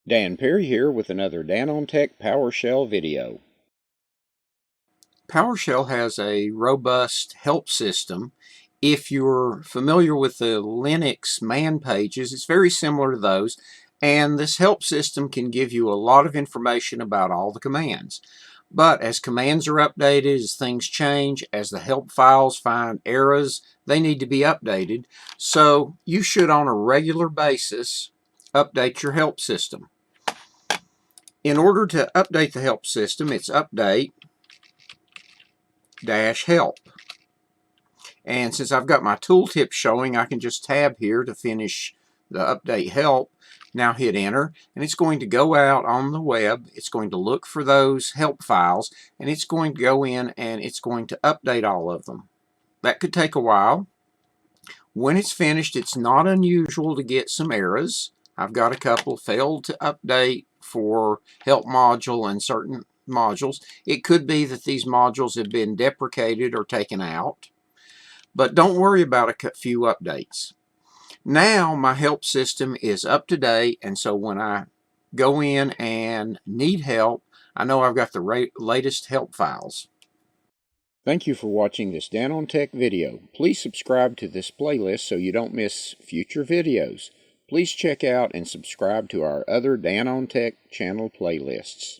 Dan Perry here with another Dan on Tech PowerShell video. PowerShell has a robust help system. If you're familiar with the Linux man pages, it's very similar to those, and this help system can give you a lot of information about all the commands. But as commands are updated, as things change, as the help files find errors, they need to be updated. So you should, on a regular basis, update your help system. In order to update the help system, it's update-help. And since I've got my tooltip showing, I can just tab here to finish the update help. Now hit enter, and it's going to go out on the web. It's going to look for those help files, and it's going to go in and it's going to update all of them. That could take a while. When it's finished, it's not unusual to get some errors. I've got a couple failed to update for help module and certain modules. It could be that these modules have been deprecated or taken out. But don't worry about a few updates. Now my help system is up to date, and so when I go in and need help, I know I've got the latest help files. Thank you for watching this Dan on Tech video. Please subscribe to this playlist so you don't miss future videos. Please check out and subscribe to our other Dan on Tech channel playlists.